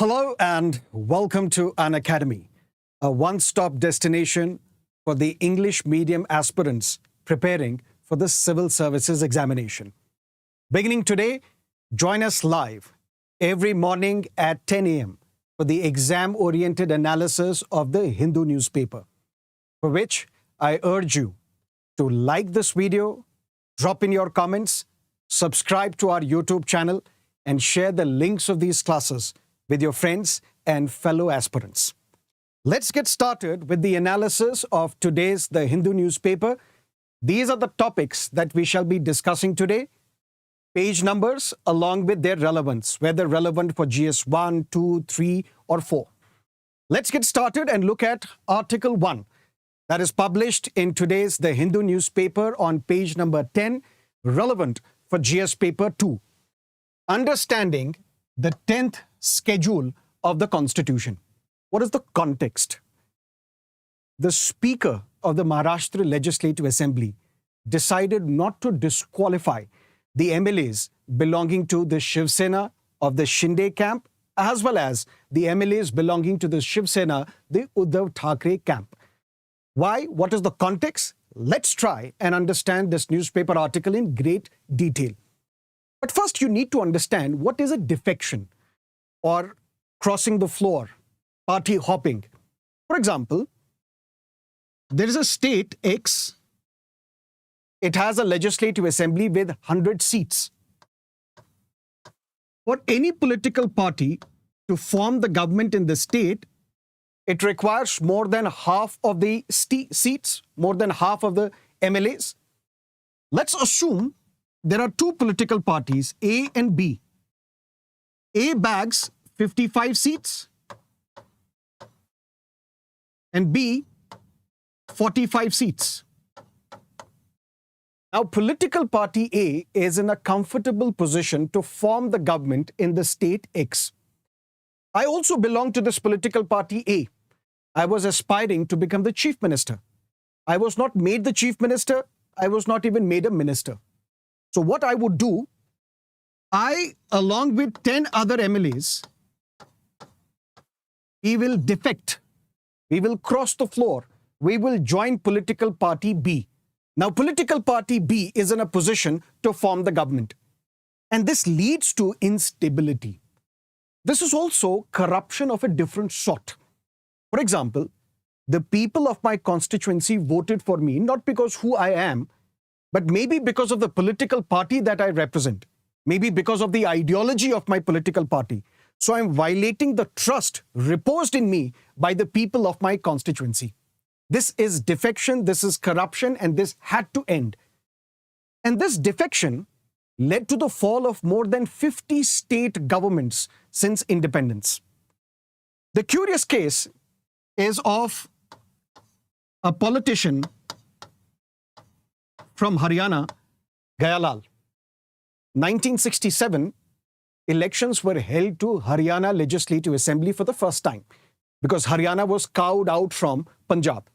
Hello and welcome to Unacademy, a one-stop destination for the English medium aspirants preparing for the civil services examination. Beginning today, join us live every morning at 10 a.m. for the exam-oriented analysis of the Hindu newspaper, for which I urge you to like this video, drop in your comments, subscribe to our YouTube channel, and share the links of these classes with your friends and fellow aspirants. Let's get started with the analysis of today's The Hindu newspaper. These are the topics that we shall be discussing today. Page numbers along with their relevance, whether relevant for GS 1, 2, 3 or 4. Let's get started and look at Article 1 that is published in today's The Hindu newspaper on page number 10, relevant for GS paper 2. Understanding the 10th schedule of the Constitution. What is the context? The Speaker of the Maharashtra Legislative Assembly decided not to disqualify the MLAs belonging to the Shiv Sena of the Shinde camp as well as the MLAs belonging to the Shiv Sena, the Uddhav Thackeray camp. Why? What is the context? Let's try and understand this newspaper article in great detail. But first, you need to understand what is a defection or crossing the floor, party hopping. For example, there is a state X. It has a legislative assembly with 100 seats. For any political party to form the government in the state, it requires more than half of the seats, more than half of the MLAs. Let's assume there are two political parties, A and B. A bags 55 seats and B 45 seats. Now, political party A is in a comfortable position to form the government in the state X. I also belong to this political party A. I was aspiring to become the chief minister. I was not made the chief minister. I was not even made a minister. So what I would do, I, along with 10 other MLAs, we will defect. We will cross the floor. We will join political party B. Now, political party B is in a position to form the government. And this leads to instability. This is also corruption of a different sort. For example, the people of my constituency voted for me not because who I am, but maybe because of the political party that I represent, maybe because of the ideology of my political party. So I'm violating the trust reposed in me by the people of my constituency. This is defection, this is corruption, and this had to end. And this defection led to the fall of more than 50 state governments since independence. The curious case is of a politician from Haryana, Gayalal. 1967, elections were held to Haryana Legislative Assembly for the first time because Haryana was carved out from Punjab.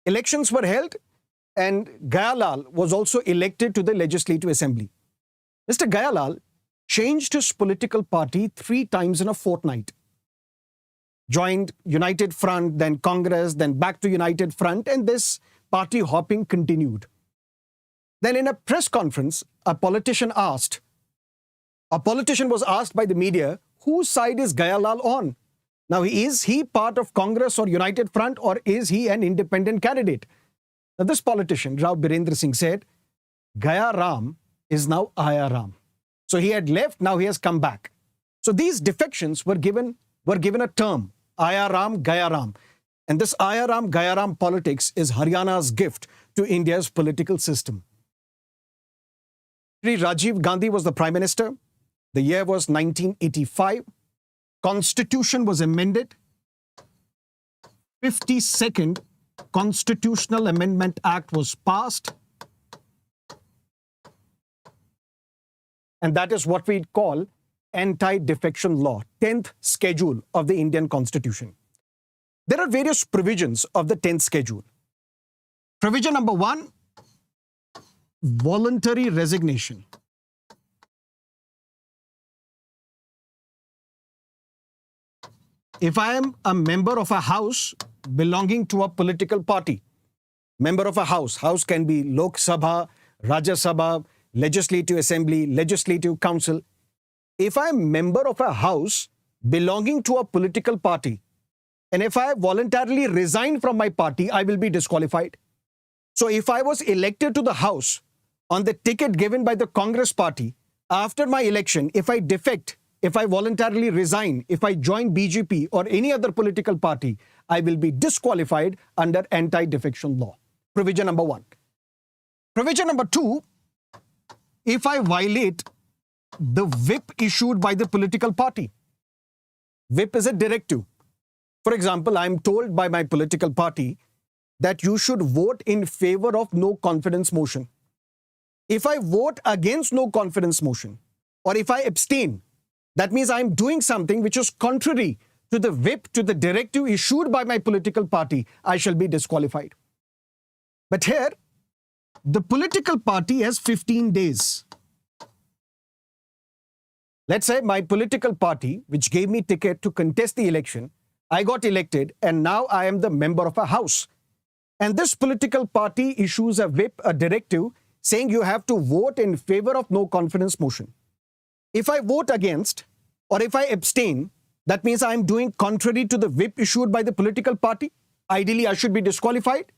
Elections were held and Gayalal was also elected to the Legislative Assembly. Mr. Gayalal changed his political party 3 times in a fortnight. Joined United Front, then Congress, then back to United Front, and this party hopping continued. Then in a press conference, a politician was asked by the media, whose side is Gayalal on? Now, is he part of Congress or United Front, or is he an independent candidate? Now, this politician, Rao Birendra Singh, said, Gaya Ram is now Aya Ram. So he had left, now he has come back. So these defections were given a term, Aya Ram, Gaya Ram. And this Aya Ram, Gaya Ram politics is Haryana's gift to India's political system. Shri Rajiv Gandhi was the Prime Minister. The year was 1985. Constitution was amended. 52nd Constitutional Amendment Act was passed. And that is what we call anti-defection law, 10th schedule of the Indian Constitution. There are various provisions of the 10th schedule. Provision number 1, voluntary resignation. if I am a member of a house belonging to a political party, member of a house can be Lok Sabha, Rajya Sabha, Legislative Assembly, Legislative Council. If I am member of a house belonging to a political party, and if I voluntarily resign from my party, I will be disqualified. So if I was elected to the house on the ticket given by the Congress party, after my election, if I defect, if I voluntarily resign, if I join BJP or any other political party, I will be disqualified under anti-defection law. Provision number 1. Provision number 2, if I violate the whip issued by the political party. Whip is a directive. For example, I am told by my political party that you should vote in favor of no confidence motion. If I vote against no confidence motion, or if I abstain, that means I am doing something which is contrary to the whip, to the directive issued by my political party, I shall be disqualified. But here, the political party has 15 days. Let's say my political party, which gave me ticket to contest the election, I got elected and now I am the member of a house. And this political party issues a whip, a directive, saying you have to vote in favor of no confidence motion. If I vote against or if I abstain, that means I am doing contrary to the whip issued by the political party. Ideally, I should be disqualified.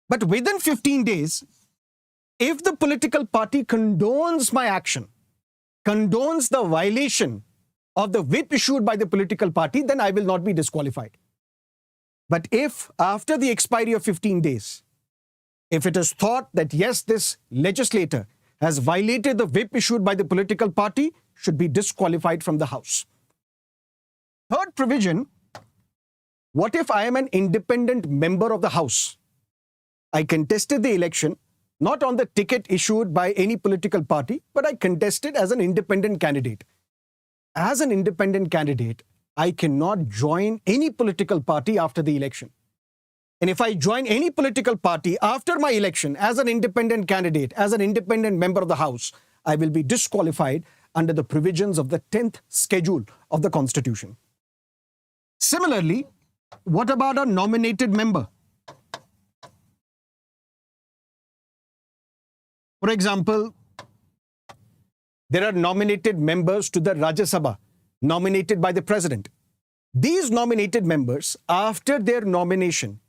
But within 15 days, if the political party condones my action, condones the violation of the whip issued by the political party, then I will not be disqualified. But if after the expiry of 15 days, if it is thought that yes, this legislator has violated the whip issued by the political party, should be disqualified from the house. Third provision, what if I am an independent member of the house? I contested the election, not on the ticket issued by any political party, but I contested as an independent candidate. As an independent candidate, I cannot join any political party after the election. And if I join any political party after my election as an independent candidate, as an independent member of the House, I will be disqualified under the provisions of the 10th schedule of the Constitution. Similarly, what about a nominated member? For example, there are nominated members to the Rajya Sabha, nominated by the President. These nominated members, after their nomination,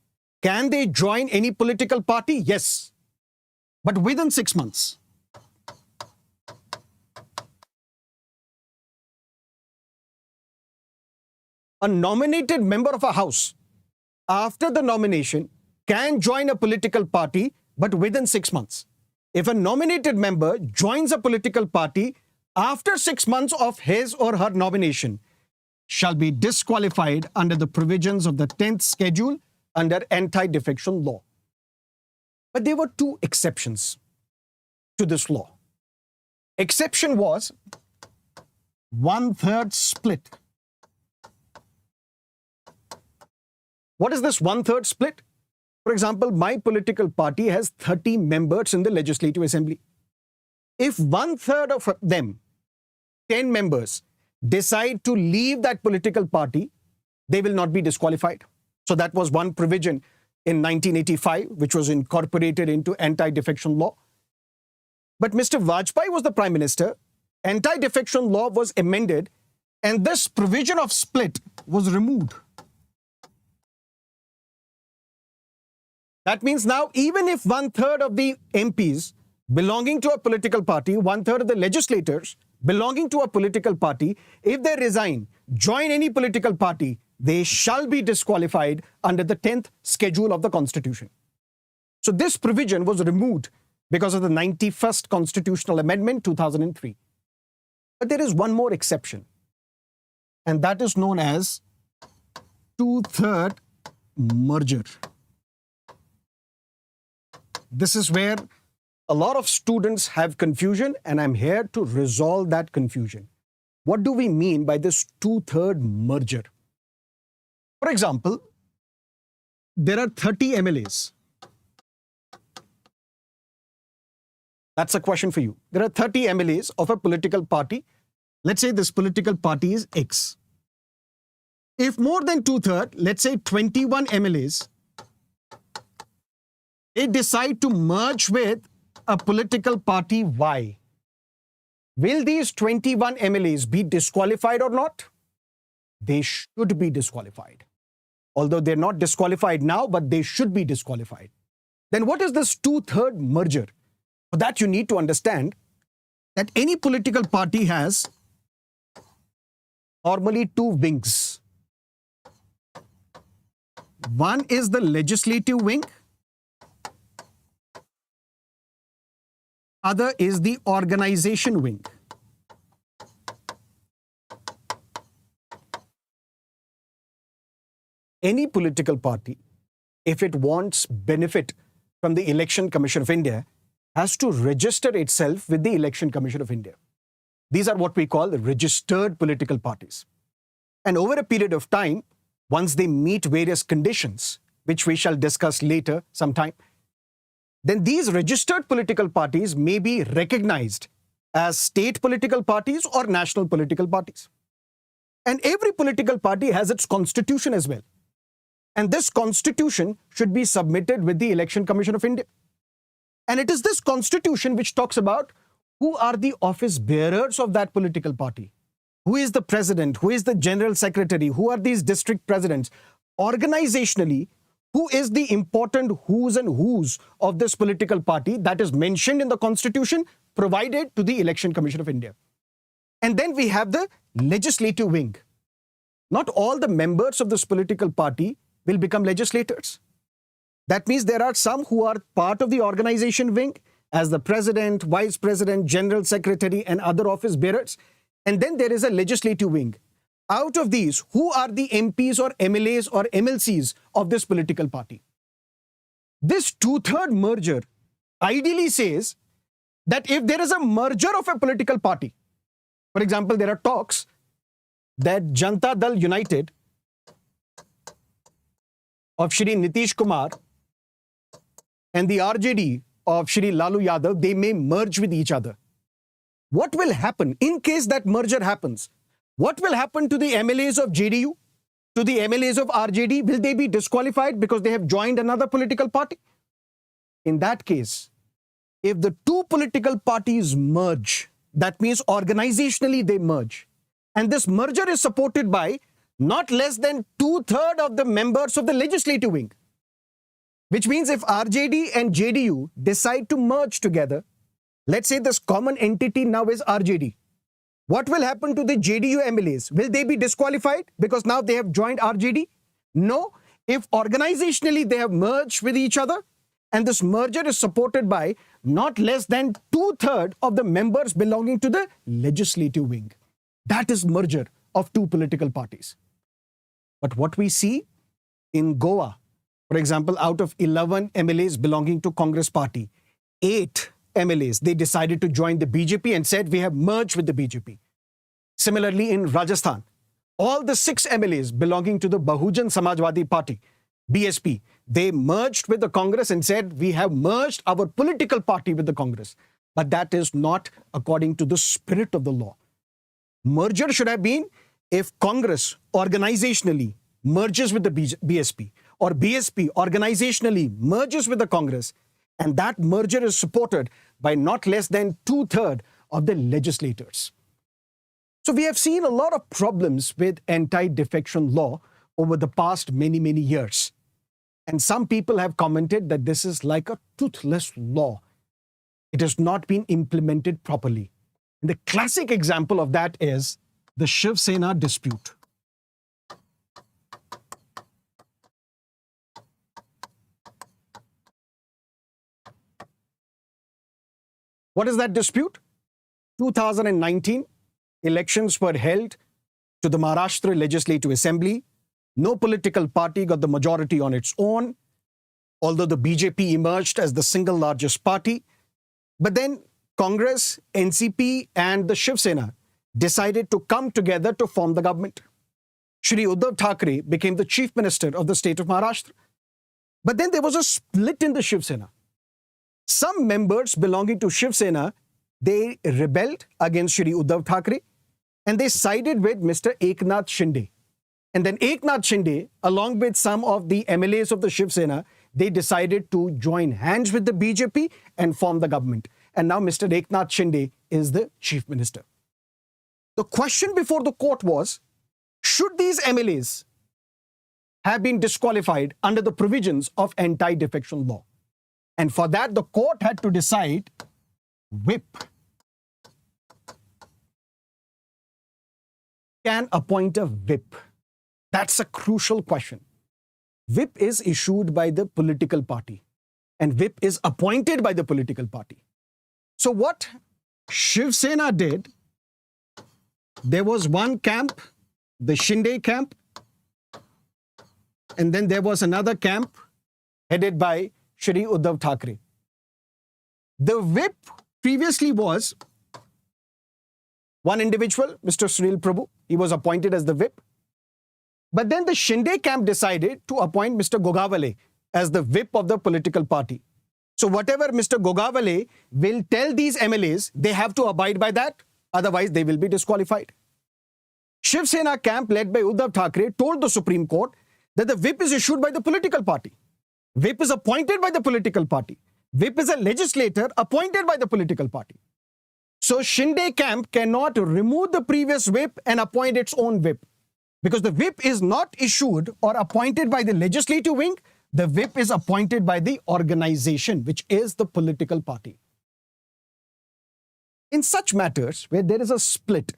can they join any political party? Yes, but within 6 months. A nominated member of a house, after the nomination, can join a political party, but within 6 months. If a nominated member joins a political party after 6 months of his or her nomination, shall be disqualified under the provisions of the 10th schedule under anti-defection law. But there were 2 exceptions to this law. Exception was 1/3 split. What is this 1/3 split? For example, my political party has 30 members in the Legislative Assembly. If 1/3 of them, 10 members, decide to leave that political party, they will not be disqualified. So that was one provision in 1985, which was incorporated into anti-defection law. But Mr. Vajpayee was the Prime Minister. Anti-defection law was amended, and this provision of split was removed. That means now, even if 1/3 of the MPs belonging to a political party, 1/3 of the legislators belonging to a political party, if they resign, join any political party, they shall be disqualified under the 10th schedule of the Constitution. So this provision was removed because of the 91st Constitutional Amendment 2003. But there is one more exception, and that is known as 2/3 merger. This is where a lot of students have confusion, and I'm here to resolve that confusion. What do we mean by this 2/3 merger? For example, there are 30 MLAs. That's a question for you. There are 30 MLAs of a political party. Let's say this political party is X. If more than two-thirds, let's say 21 MLAs, they decide to merge with a political party Y, will these 21 MLAs be disqualified or not? They should be disqualified. Although they're not disqualified now, but they should be disqualified. Then what is this two-third merger? For that, you need to understand that any political party has normally two wings. One is the legislative wing, other is the organization wing. Any political party, if it wants benefit from the Election Commission of India, has to register itself with the Election Commission of India. These are what we call registered political parties. And over a period of time, once they meet various conditions, which we shall discuss later sometime, then these registered political parties may be recognized as state political parties or national political parties. And every political party has its constitution as well. And this constitution should be submitted with the Election Commission of India. And it is this constitution which talks about who are the office bearers of that political party. Who is the president? Who is the general secretary? Who are these district presidents? Organizationally, who is the important who's and who's of this political party that is mentioned in the constitution provided to the Election Commission of India. And then we have the legislative wing. Not all the members of this political party will become legislators. That means there are some who are part of the organization wing as the president, vice president, general secretary, and other office bearers. And then there is a legislative wing. Out of these, who are the MPs or MLAs or MLCs of this political party? This two-third merger ideally says that if there is a merger of a political party, for example, there are talks that Janata Dal United of Shri Nitish Kumar and the RJD of Shri Lalu Yadav, they may merge with each other. What will happen in case that merger happens? What will happen to the MLAs of JDU, to the MLAs of RJD? Will they be disqualified because they have joined another political party? In that case, if the two political parties merge, that means organizationally they merge, and this merger is supported by not less than two-thirds of the members of the legislative wing, which means if RJD and JDU decide to merge together, let's say this common entity now is RJD. What will happen to the JDU MLAs? Will they be disqualified because now they have joined RJD? No. If organizationally they have merged with each other and this merger is supported by not less than two-thirds of the members belonging to the legislative wing. That is merger of two political parties. But what we see in Goa, for example, out of 11 MLAs belonging to Congress party, 8 MLAs, they decided to join the BJP and said, we have merged with the BJP. Similarly, in Rajasthan, all the 6 MLAs belonging to the Bahujan Samajwadi Party, BSP, they merged with the Congress and said, we have merged our political party with the Congress. But that is not according to the spirit of the law. Merger should have been if Congress organizationally merges with the BSP or BSP organizationally merges with the Congress, and that merger is supported by not less than two-thirds of the legislators. So we have seen a lot of problems with anti-defection law over the past many years. And some people have commented that this is like a toothless law. It has not been implemented properly. And the classic example of that is the Shiv Sena dispute. What is that dispute? 2019, elections were held to the Maharashtra Legislative Assembly. No political party got the majority on its own, although the BJP emerged as the single largest party. But then Congress, NCP and the Shiv Sena decided to come together to form the government. Shri Uddhav Thackeray became the chief minister of the state of Maharashtra. But then there was a split in the Shiv Sena. Some members belonging to Shiv Sena, they rebelled against Shri Uddhav Thackeray and they sided with Mr. Eknath Shinde. And then Eknath Shinde, along with some of the MLAs of the Shiv Sena, they decided to join hands with the BJP and form the government. And now Mr. Eknath Shinde is the chief minister. The question before the court was, should these MLAs have been disqualified under the provisions of anti-defection law? And for that, the court had to decide whip can appoint a whip. That's a crucial question. Whip is issued by the political party and whip is appointed by the political party. So what Shiv Sena did, there was one camp, the Shinde camp, and then there was another camp headed by Shri Uddhav Thackeray. The whip previously was one individual, Mr. Sunil Prabhu. He was appointed as the whip. But then the Shinde camp decided to appoint Mr. Gogawale as the whip of the political party. So whatever Mr. Gogawale will tell these MLAs, they have to abide by that. Otherwise, they will be disqualified. Shiv Sena camp led by Uddhav Thackeray told the Supreme Court that the whip is issued by the political party. Whip is appointed by the political party. Whip is a legislator appointed by the political party. So Shinde camp cannot remove the previous whip and appoint its own whip. Because the whip is not issued or appointed by the legislative wing, the whip is appointed by the organization, which is the political party. In such matters where there is a split,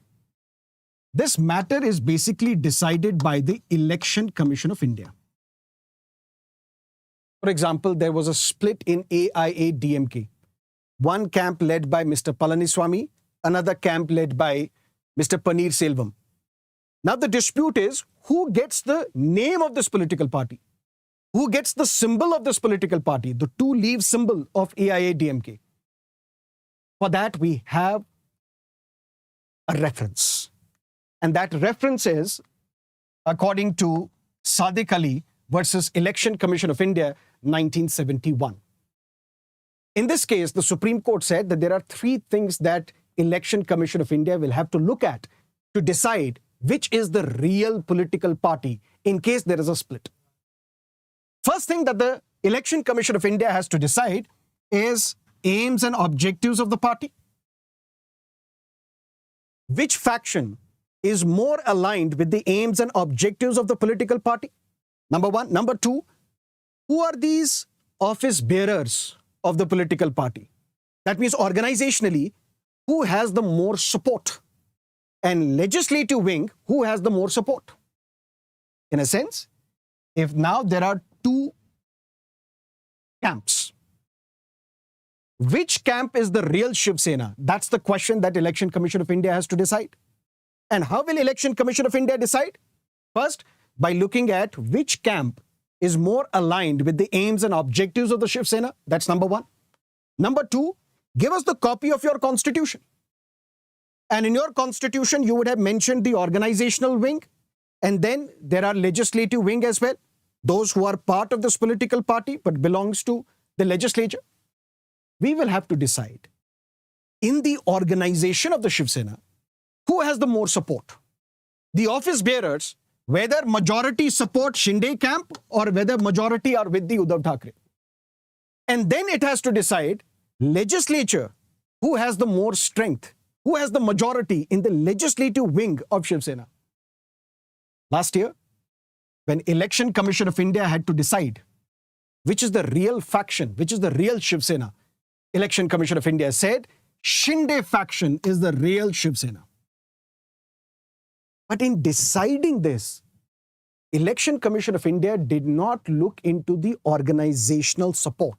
this matter is basically decided by the Election Commission of India. For example, there was a split in AIA-DMK. One camp led by Mr. Palaniswamy, another camp led by Mr. Paneer Selvam. Now the dispute is who gets the name of this political party? Who gets the symbol of this political party? The two-leaf symbol of AIA-DMK. For that we have a reference. And that reference is, according to Sadiq Ali versus Election Commission of India, 1971. In this case, the Supreme Court said that there are three things that Election Commission of India will have to look at to decide which is the real political party in case there is a split. First thing that the Election Commission of India has to decide is aims and objectives of the party. Which faction is more aligned with the aims and objectives of the political party? Number one. Number two, who are these office bearers of the political party? That means organizationally, who has the more support? And legislative wing, who has the more support? In a sense, if now there are two camps, which camp is the real Shiv Sena? That's the question that Election Commission of India has to decide. And how will Election Commission of India decide? First, by looking at which camp is more aligned with the aims and objectives of the Shiv Sena. That's number one. Number two, give us the copy of your constitution. And in your constitution, you would have mentioned the organizational wing. And then there are legislative wing as well. Those who are part of this political party but belongs to the legislature. We will have to decide in the organization of the Shiv Sena, who has the more support? The office bearers, whether majority support Shinde camp or whether majority are with the Uddhav Thackeray. And then it has to decide legislature, who has the more strength, who has the majority in the legislative wing of Shiv Sena. Last year, when Election Commission of India had to decide which is the real faction, which is the real Shiv Sena, Election Commission of India said Shinde faction is the real Shiv Sena. But in deciding this, Election Commission of India did not look into the organizational support.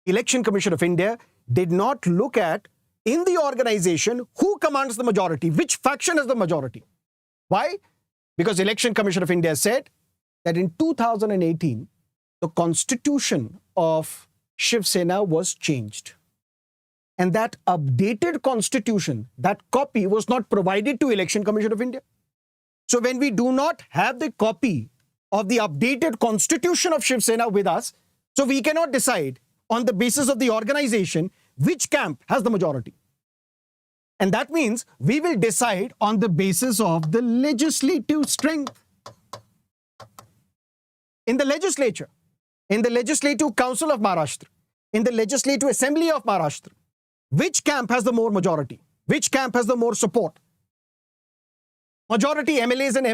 Election Commission of India did not look at, in the organization, who commands the majority, which faction has the majority. Why? Because Election Commission of India said that in 2018, the constitution of Shiv Sena was changed. And that updated constitution, that copy was not provided to Election Commission of India. So when we do not have the copy of the updated constitution of Shiv Sena with us, so we cannot decide on the basis of the organization which camp has the majority. And that means we will decide on the basis of the legislative strength. In the legislature, in the Legislative Council of Maharashtra, in the Legislative Assembly of Maharashtra, which camp has the more majority? Which camp has the more support? Majority MLAs and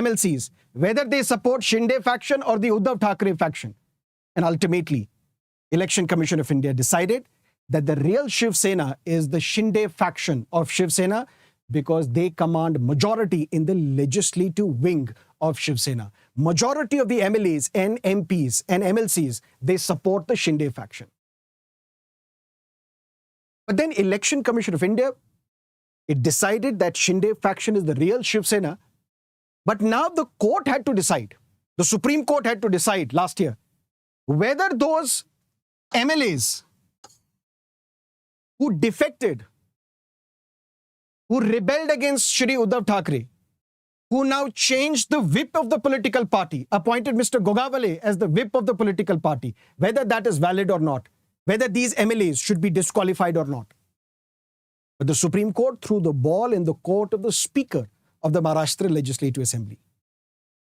MLCs, whether they support Shinde faction or the Uddhav Thackeray faction. And ultimately, Election Commission of India decided that the real Shiv Sena is the Shinde faction of Shiv Sena because they command majority in the legislative wing of Shiv Sena. Majority of the MLAs and MPs and MLCs, they support the Shinde faction. But then Election Commission of India, it decided that Shinde faction is the real Shiv Sena. But now the court had to decide, the Supreme Court had to decide last year, whether those MLAs who defected, who rebelled against Shri Uddhav Thackeray, who now changed the whip of the political party, appointed Mr. Gogawale as the whip of the political party, whether that is valid or not, whether these MLAs should be disqualified or not. But the Supreme Court threw the ball in the court of the Speaker of the Maharashtra Legislative Assembly.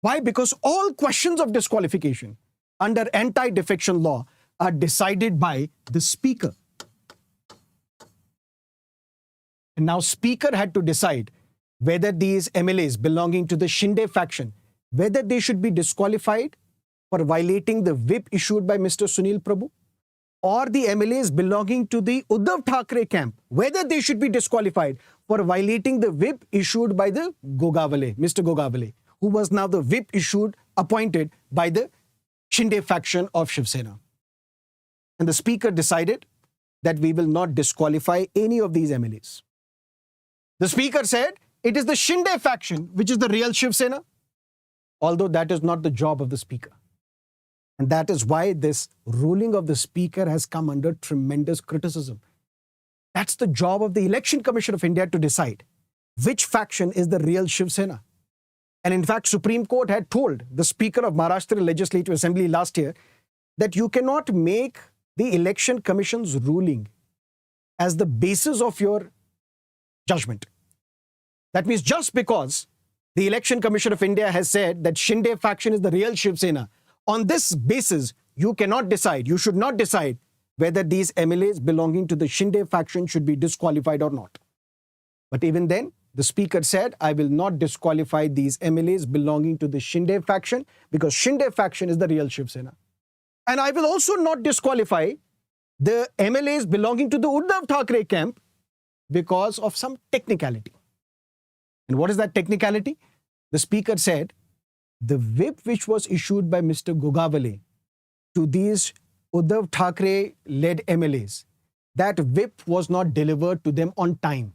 Why? Because all questions of disqualification under anti-defection law are decided by the Speaker. And now Speaker had to decide whether these MLAs belonging to the Shinde faction, whether they should be disqualified for violating the whip issued by Mr. Sunil Prabhu, or the MLAs belonging to the Uddhav Thackeray camp, whether they should be disqualified for violating the whip issued by the Gogawale, Mr. Gogawale, who was now the whip appointed by the Shinde faction of Shiv Sena. And the Speaker decided that we will not disqualify any of these MLAs. The Speaker said it is the Shinde faction which is the real Shiv Sena, although that is not the job of the Speaker. And that is why this ruling of the Speaker has come under tremendous criticism. That's the job of the Election Commission of India to decide which faction is the real Shiv Sena. And in fact, Supreme Court had told the Speaker of Maharashtra Legislative Assembly last year that you cannot make the Election Commission's ruling as the basis of your judgment. That means just because the Election Commission of India has said that Shinde faction is the real Shiv Sena, on this basis, you cannot decide, you should not decide whether these MLAs belonging to the Shinde faction should be disqualified or not. But even then, the Speaker said, I will not disqualify these MLAs belonging to the Shinde faction because Shinde faction is the real Shiv Sena. And I will also not disqualify the MLAs belonging to the Uddhav Thackeray camp because of some technicality. And what is that technicality? The Speaker said, the whip which was issued by Mr. Gogawale to these Uddhav Thackeray-led MLAs, that whip was not delivered to them on time.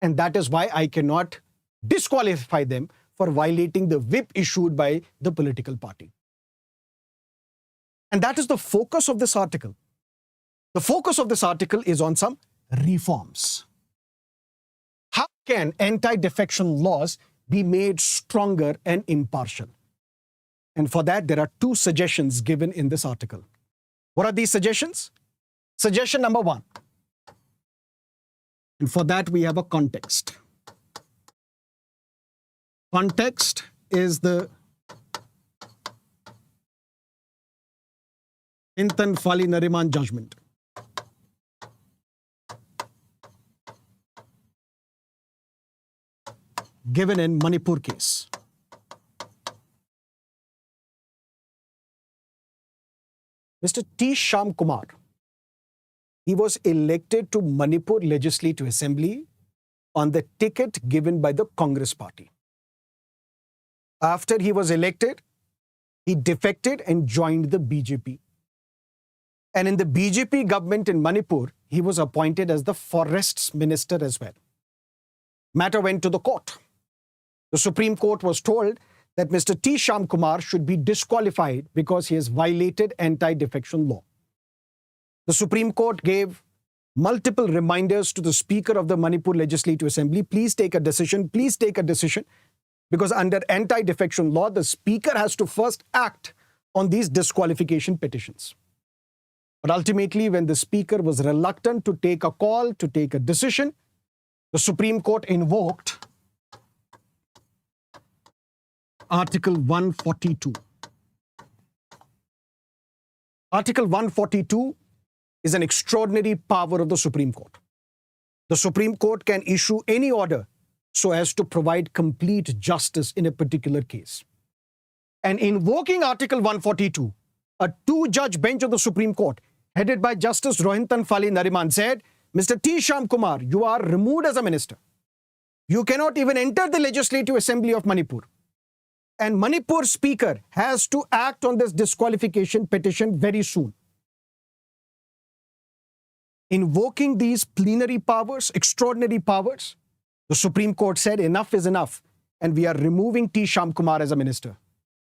And that is why I cannot disqualify them for violating the whip issued by the political party. And that is the focus of this article. The focus of this article is on some reforms. How can anti-defection laws be made stronger and impartial? And for that, there are two suggestions given in this article. What are these suggestions? Suggestion number one. And for that, we have a context. Context is the Intan Fali Nariman judgment. Given in Manipur case. Mr. T. Shyam Kumar, he was elected to Manipur Legislative Assembly on the ticket given by the Congress party. After he was elected, he defected and joined the BJP. And in the BJP government in Manipur, he was appointed as the forests minister as well. Matter went to the court. The Supreme Court was told that Mr. T. Shyam Kumar should be disqualified because he has violated anti-defection law. The Supreme Court gave multiple reminders to the Speaker of the Manipur Legislative Assembly, please take a decision, because under anti-defection law, the Speaker has to first act on these disqualification petitions. But ultimately, when the Speaker was reluctant to take a call, to take a decision, the Supreme Court invoked Article 142. Article 142 is an extraordinary power of the Supreme Court. The Supreme Court can issue any order so as to provide complete justice in a particular case. And invoking Article 142, a two-judge bench of the Supreme Court, headed by Justice Rohinton Fali Nariman, said, Mr. T. Shyam Kumar, you are removed as a minister. You cannot even enter the Legislative Assembly of Manipur. And Manipur's speaker has to act on this disqualification petition very soon. Invoking these plenary powers, extraordinary powers, the Supreme Court said enough is enough and we are removing T. Shyam Kumar as a minister.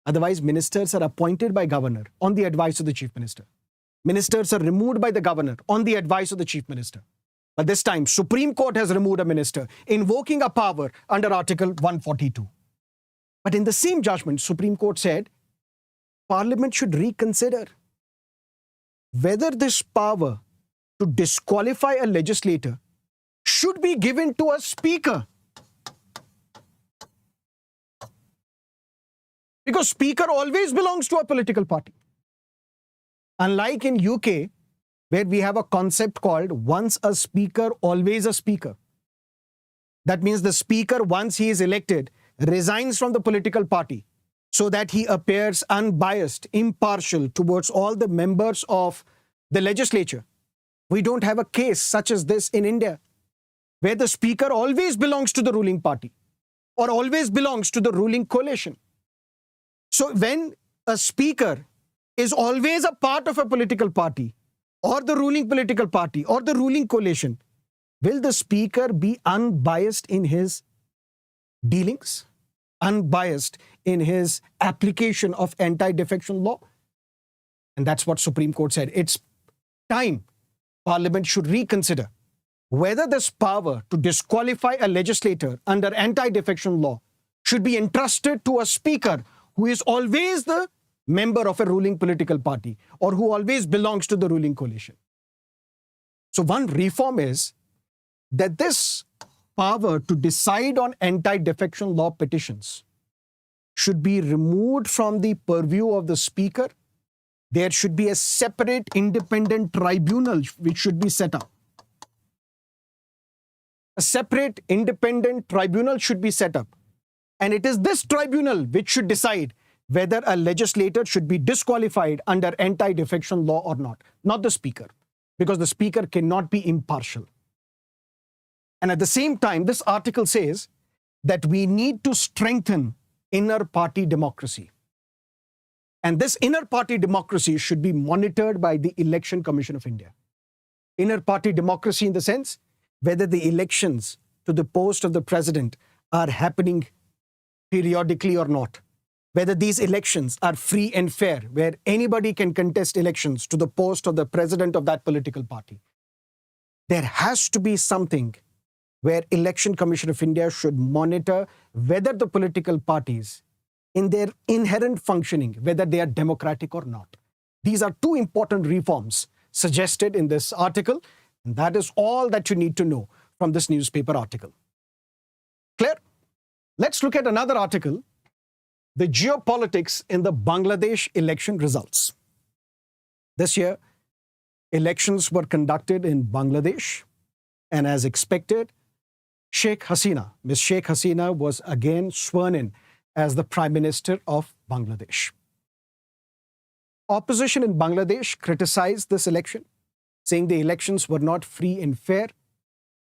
Otherwise, ministers are appointed by governor on the advice of the chief minister. Ministers are removed by the governor on the advice of the chief minister. But this time, Supreme Court has removed a minister, invoking a power under Article 142. But in the same judgment, Supreme Court said, Parliament should reconsider whether this power to disqualify a legislator should be given to a speaker. Because speaker always belongs to a political party. Unlike in UK, where we have a concept called once a speaker, always a speaker. That means the speaker, once he is elected, resigns from the political party so that he appears unbiased, impartial towards all the members of the legislature. We don't have a case such as this in India, where the speaker always belongs to the ruling party or always belongs to the ruling coalition. So when a speaker is always a part of a political party or the ruling political party or the ruling coalition, will the speaker be unbiased in his dealings, unbiased in his application of anti-defection law? And that's what Supreme Court said. It's time Parliament should reconsider whether this power to disqualify a legislator under anti-defection law should be entrusted to a speaker who is always the member of a ruling political party or who always belongs to the ruling coalition. So one reform is that this power to decide on anti-defection law petitions should be removed from the purview of the speaker. There should be a separate independent tribunal which should be set up. A separate independent tribunal should be set up. And it is this tribunal which should decide whether a legislator should be disqualified under anti-defection law or not the speaker, because the speaker cannot be impartial. And at the same time, this article says that we need to strengthen inner party democracy. And this inner party democracy should be monitored by the Election Commission of India. Inner party democracy in the sense whether the elections to the post of the president are happening periodically or not. Whether these elections are free and fair, where anybody can contest elections to the post of the president of that political party. There has to be something where Election Commission of India should monitor whether the political parties, in their inherent functioning, whether they are democratic or not. These are two important reforms suggested in this article, and that is all that you need to know from this newspaper article. Clear? Let's look at another article, the geopolitics in the Bangladesh election results. This year, elections were conducted in Bangladesh, and as expected, Ms. Sheikh Hasina was again sworn in as the Prime Minister of Bangladesh. Opposition in Bangladesh criticized this election, saying the elections were not free and fair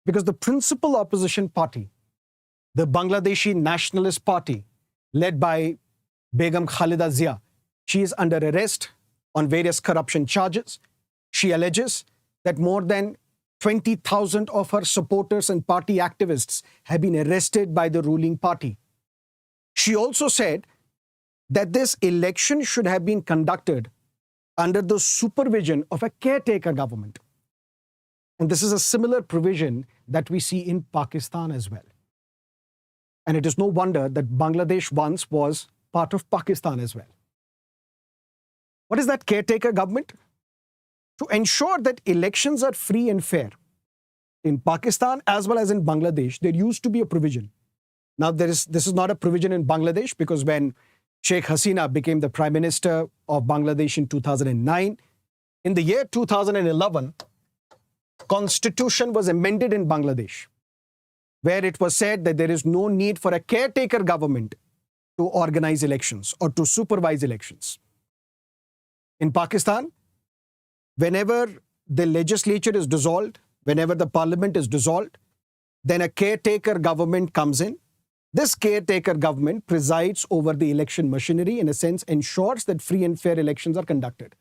because the principal opposition party, the Bangladeshi Nationalist Party, led by Begum Khalida Zia, she is under arrest on various corruption charges. She alleges that more than 20,000 of her supporters and party activists have been arrested by the ruling party. She also said that this election should have been conducted under the supervision of a caretaker government. And this is a similar provision that we see in Pakistan as well. And it is no wonder that Bangladesh once was part of Pakistan as well. What is that caretaker government? To ensure that elections are free and fair, in Pakistan as well as in Bangladesh, there used to be a provision. Now, this is not a provision in Bangladesh because when Sheikh Hasina became the Prime Minister of Bangladesh in 2009, in the year 2011, Constitution was amended in Bangladesh, where it was said that there is no need for a caretaker government to organize elections or to supervise elections. In Pakistan, whenever the legislature is dissolved, whenever the parliament is dissolved, then a caretaker government comes in. This caretaker government presides over the election machinery, in a sense, ensures that free and fair elections are conducted.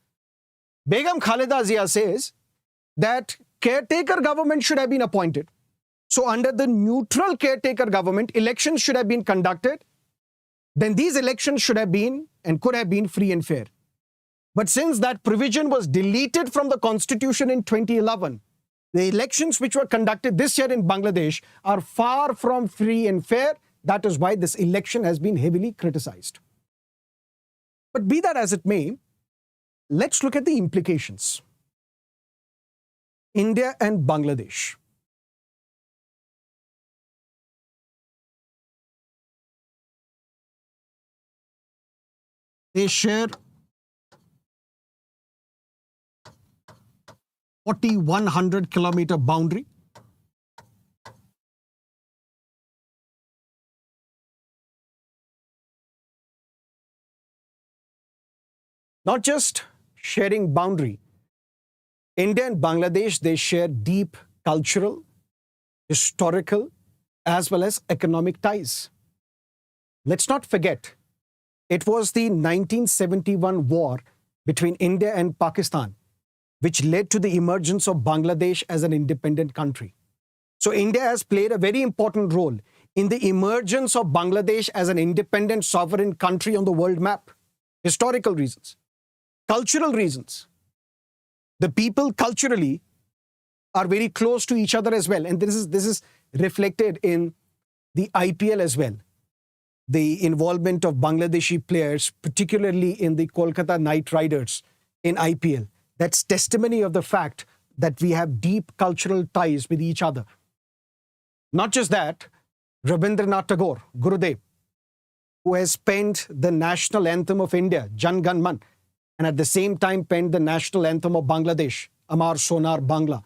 Begum Khalida Zia says that caretaker government should have been appointed. So under the neutral caretaker government, elections should have been conducted. Then these elections should have been and could have been free and fair. But since that provision was deleted from the constitution in 2011, the elections which were conducted this year in Bangladesh are far from free and fair. That is why this election has been heavily criticized. But be that as it may, let's look at the implications. India and Bangladesh. They share 4,100-kilometer boundary. Not just sharing boundary. India and Bangladesh, they share deep cultural, historical, as well as economic ties. Let's not forget, it was the 1971 war between India and Pakistan which led to the emergence of Bangladesh as an independent country. So India has played a very important role in the emergence of Bangladesh as an independent sovereign country on the world map. Historical reasons, cultural reasons. The people culturally are very close to each other as well. And this is reflected in the IPL as well. The involvement of Bangladeshi players, particularly in the Kolkata Knight Riders in IPL. That's testimony of the fact that we have deep cultural ties with each other. Not just that, Rabindranath Tagore, Gurudev, who has penned the national anthem of India, JANMAN, and at the same time penned the national anthem of Bangladesh, Amar Sonar Bangla.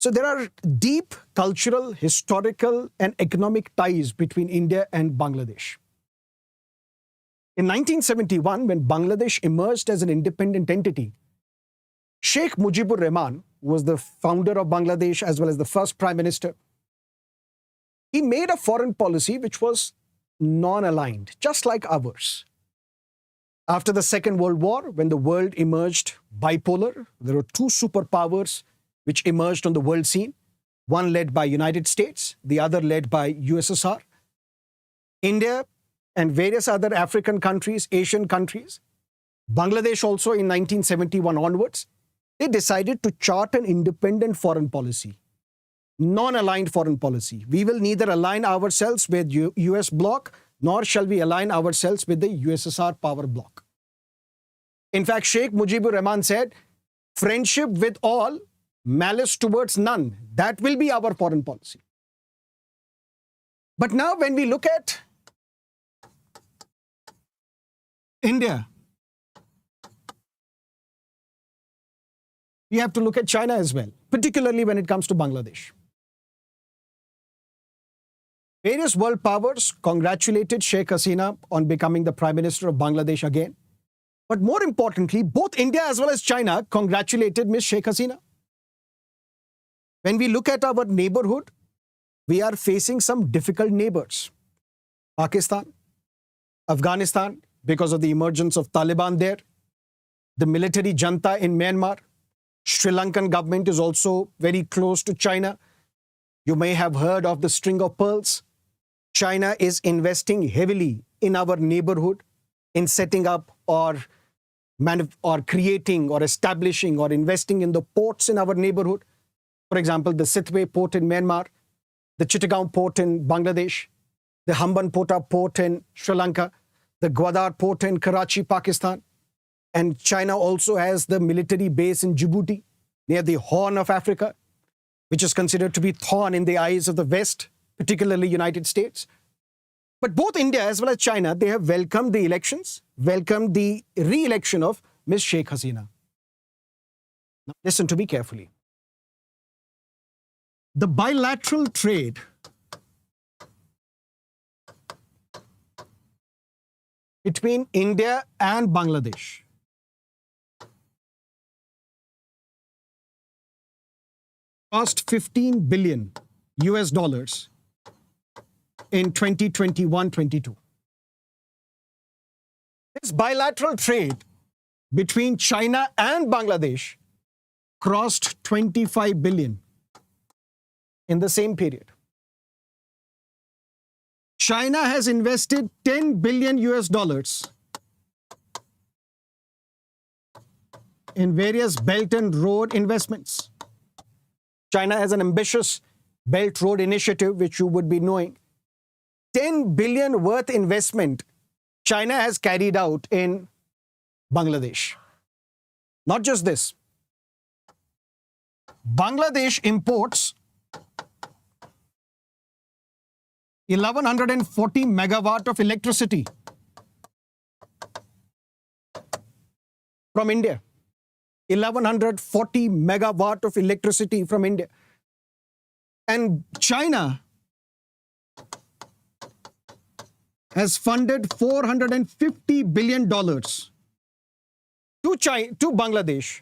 So there are deep cultural, historical, and economic ties between India and Bangladesh. In 1971, when Bangladesh emerged as an independent entity, Sheikh Mujibur Rahman was the founder of Bangladesh as well as the first prime minister. He made a foreign policy which was non-aligned, just like ours. After the Second World War, when the world emerged bipolar, there were two superpowers which emerged on the world scene, one led by United States, the other led by USSR. India and various other African countries, Asian countries, Bangladesh also in 1971 onwards, they decided to chart an independent foreign policy, non-aligned foreign policy. We will neither align ourselves with US bloc, nor shall we align ourselves with the USSR power bloc. In fact, Sheikh Mujibur Rahman said, friendship with all, malice towards none. That will be our foreign policy. But now when we look at India, we have to look at China as well, particularly when it comes to Bangladesh. Various world powers congratulated Sheikh Hasina on becoming the Prime Minister of Bangladesh again. But more importantly, both India as well as China congratulated Ms. Sheikh Hasina. When we look at our neighborhood, we are facing some difficult neighbors. Pakistan, Afghanistan, because of the emergence of Taliban there, the military junta in Myanmar, Sri Lankan government is also very close to China. You may have heard of the string of pearls. China is investing heavily in our neighborhood in setting up or creating or establishing or investing in the ports in our neighborhood. For example, the Sitwe port in Myanmar, the Chittagong port in Bangladesh, the Hambantota port in Sri Lanka, the Gwadar port in Karachi, Pakistan. And China also has the military base in Djibouti, near the Horn of Africa. which is considered to be thorn in the eyes of the West, particularly United States. But both India as well as China, they have welcomed the elections, welcomed the re-election of Ms. Sheikh Hasina. Now, listen to me carefully. The bilateral trade between India and Bangladesh cost $15 billion in 2021-22. This bilateral trade between China and Bangladesh crossed $25 billion in the same period. China has invested $10 billion in various Belt and Road investments. China has an ambitious Belt Road initiative, which you would be knowing. $10 billion worth investment China has carried out in Bangladesh. Not just this. Bangladesh imports 1,140 megawatt of electricity from India. 1,140 megawatt of electricity from India. And China has funded $450 billion to Bangladesh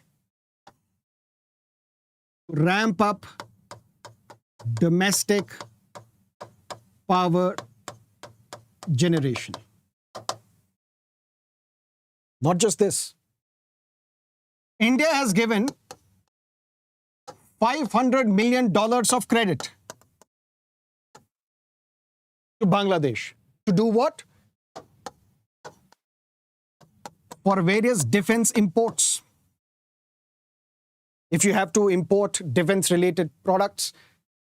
to ramp up domestic power generation. Not just this. India has given $500 million of credit to Bangladesh. To do what? For various defense imports. If you have to import defense-related products,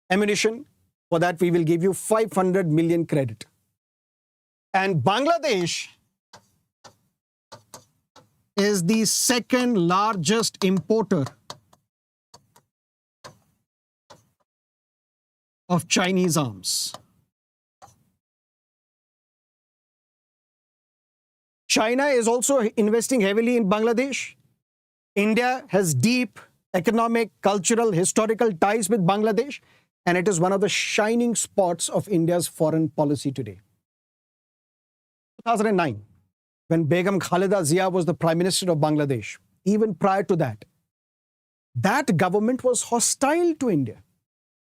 ammunition, for that we will give you 500 million credit. And Bangladesh is the second largest importer of Chinese arms. China is also investing heavily in Bangladesh. India has deep economic, cultural, historical ties with Bangladesh, and it is one of the shining spots of India's foreign policy today. 2009, when Begum Khalida Zia was the Prime Minister of Bangladesh, even prior to that, that government was hostile to India,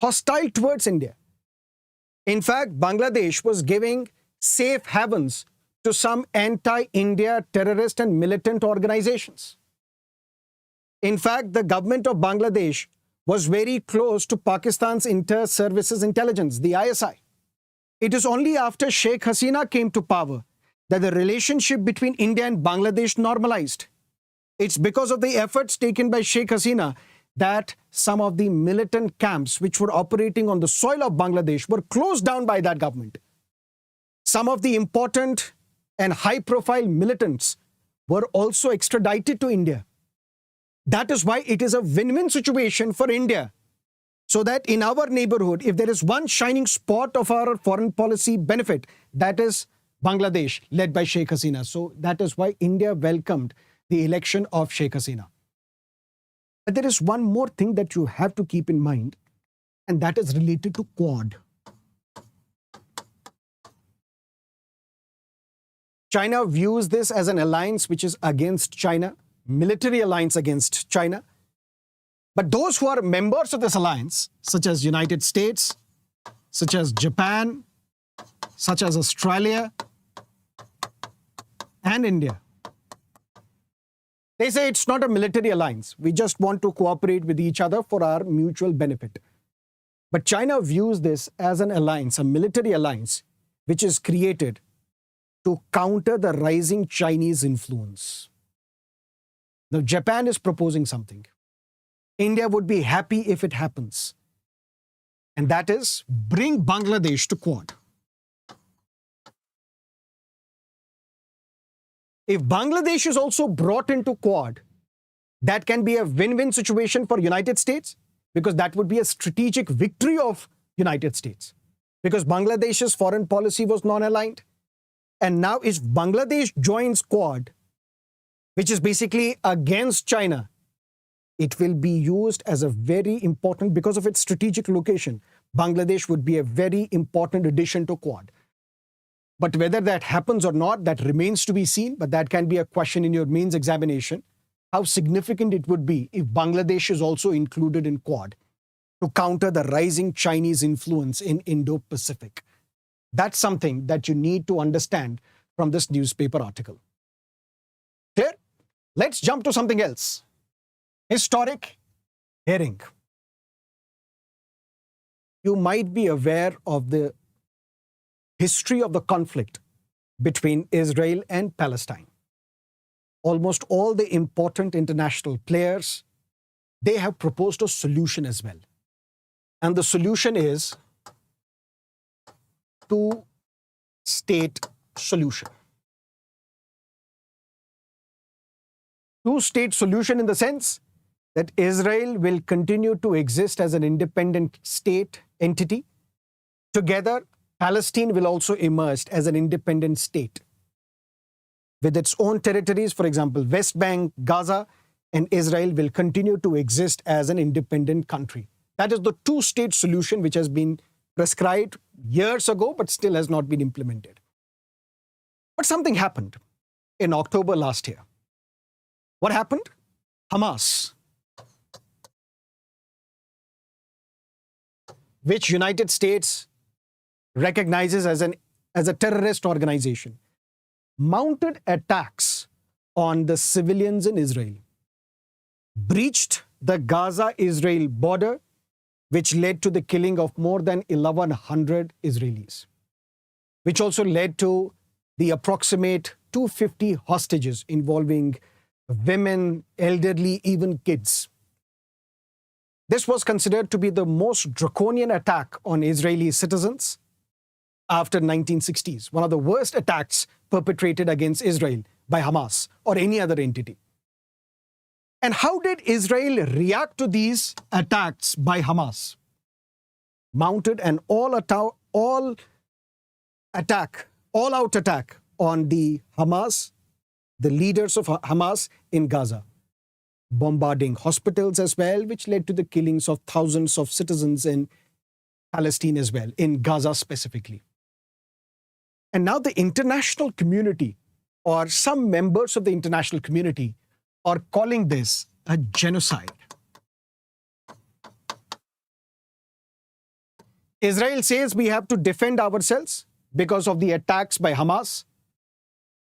hostile towards India. In fact, Bangladesh was giving safe havens to some anti-India terrorist and militant organizations. In fact, the government of Bangladesh was very close to Pakistan's Inter-Services Intelligence, the ISI. It is only after Sheikh Hasina came to power that the relationship between India and Bangladesh normalized. It's because of the efforts taken by Sheikh Hasina that some of the militant camps which were operating on the soil of Bangladesh were closed down by that government. Some of the important and high-profile militants were also extradited to India. That is why it is a win-win situation for India. So that in our neighborhood, if there is one shining spot of our foreign policy benefit, that is Bangladesh, led by Sheikh Hasina. So that is why India welcomed the election of Sheikh Hasina. But there is one more thing that you have to keep in mind, and that is related to Quad. China views this as an alliance which is against China, military alliance against China. But those who are members of this alliance, such as United States, such as Japan, such as Australia, and India, they say it's not a military alliance. We just want to cooperate with each other for our mutual benefit. But China views this as an alliance, a military alliance, which is created to counter the rising Chinese influence. Now, Japan is proposing something. India would be happy if it happens. And that is bring Bangladesh to Quad. If Bangladesh is also brought into Quad, that can be a win-win situation for United States. because that would be a strategic victory of United States, because Bangladesh's foreign policy was non-aligned. And now if Bangladesh joins Quad, which is basically against China, it will be used as a very important, because of its strategic location, Bangladesh would be a very important addition to Quad. But whether that happens or not, that remains to be seen, but that can be a question in your mains examination, how significant it would be if Bangladesh is also included in Quad to counter the rising Chinese influence in Indo-Pacific. That's something that you need to understand from this newspaper article. Clear? Let's jump to something else. Historic hearing. You might be aware of the history of the conflict between Israel and Palestine. Almost all the important international players, they have proposed a solution as well. And the solution is two-state solution. Two-state solution in the sense that Israel will continue to exist as an independent state entity. Together, Palestine will also emerge as an independent state with its own territories, for example, West Bank, Gaza, and Israel will continue to exist as an independent country. That is the two-state solution which has been prescribed years ago, but still has not been implemented. But something happened in October last year. What happened? Hamas, which United States recognizes as a terrorist organization, mounted attacks on the civilians in Israel, breached the Gaza-Israel border, which led to the killing of more than 1,100 Israelis, which also led to the approximate 250 hostages involving women, elderly, even kids. This was considered to be the most draconian attack on Israeli citizens after 1960s, one of the worst attacks perpetrated against Israel by Hamas or any other entity. And how did Israel react to these attacks by Hamas? Mounted an all-out attack on the Hamas, the leaders of Hamas in Gaza, bombarding hospitals as well, which led to the killings of thousands of citizens in Palestine as well, in Gaza specifically. And now the international community, or some members of the international community, are calling this a genocide. Israel says we have to defend ourselves because of the attacks by Hamas.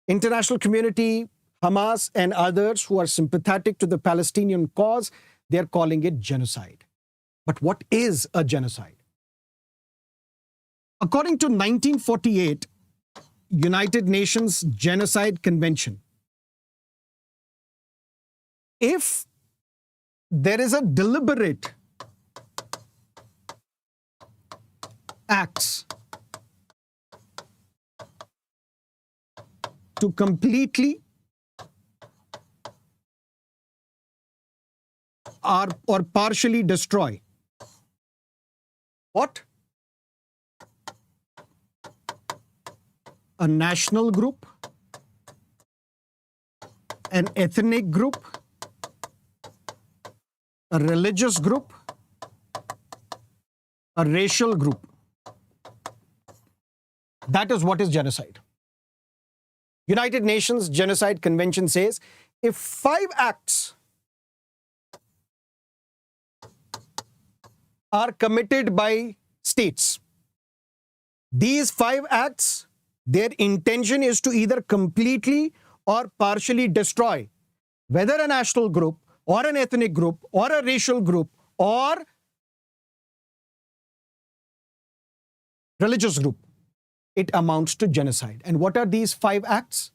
International community, Hamas and others who are sympathetic to the Palestinian cause, they are calling it genocide. But what is a genocide? According to 1948 United Nations Genocide Convention, if there is a deliberate acts to completely or partially destroy what? A national group, an ethnic group, a religious group, a racial group. That is what is genocide. United Nations Genocide Convention says if 5 acts are committed by states, these 5 acts, their intention is to either completely or partially destroy whether a national group or an ethnic group or a racial group or religious group, it amounts to genocide. And what are these 5 acts?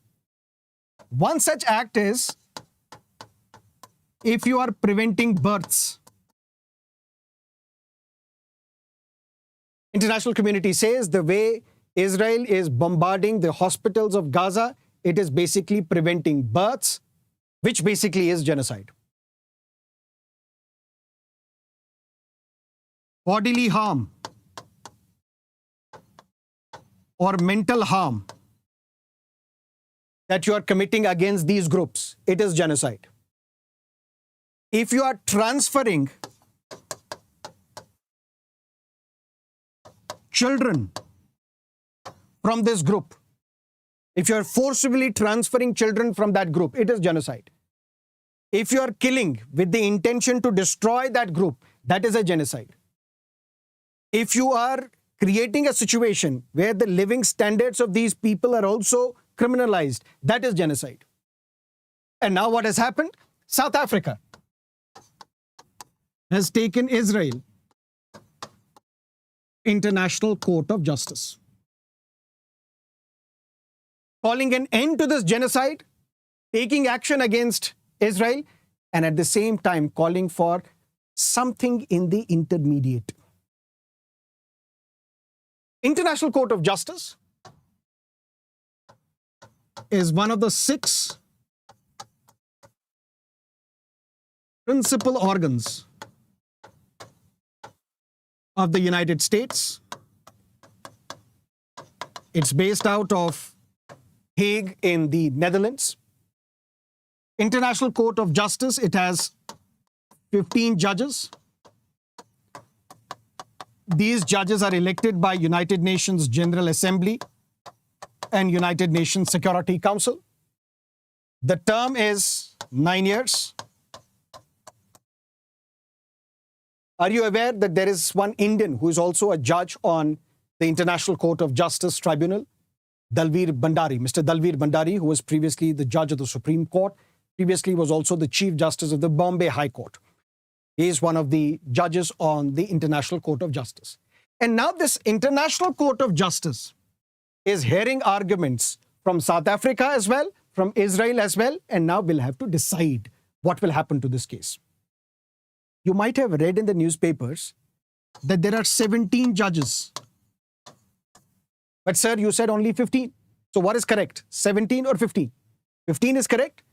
One such act is if you are preventing births. International community says the way Israel is bombarding the hospitals of Gaza, it is basically preventing births, which basically is genocide. bodily harm or mental harm that you are committing against these groups, it is genocide. If you are transferring children from this group, if you are forcibly transferring children from that group, it is genocide. If you are killing with the intention to destroy that group, that is a genocide. If you are creating a situation where the living standards of these people are also criminalized, that is genocide. And now what has happened? South Africa has taken Israel International Court of Justice, calling an end to this genocide, taking action against Israel, and at the same time calling for something in the intermediate. International Court of Justice is one of the 6 principal organs of the United States. It's based out of Hague in the Netherlands. International Court of Justice, it has 15 judges. These judges are elected by United Nations General Assembly and United Nations Security Council. The term is 9 years. Are you aware that there is one Indian who is also a judge on the International Court of Justice Tribunal? Dalveer Bhandari. Mr. Dalveer Bhandari, who was previously the judge of the Supreme Court, previously was also the Chief Justice of the Bombay High Court. He is one of the judges on the International Court of Justice. And now this International Court of Justice is hearing arguments from South Africa as well, from Israel as well, and now will have to decide what will happen to this case. You might have read in the newspapers that there are 17 judges. But sir, you said only 15. So what is correct? 17 or 15? 15 is correct.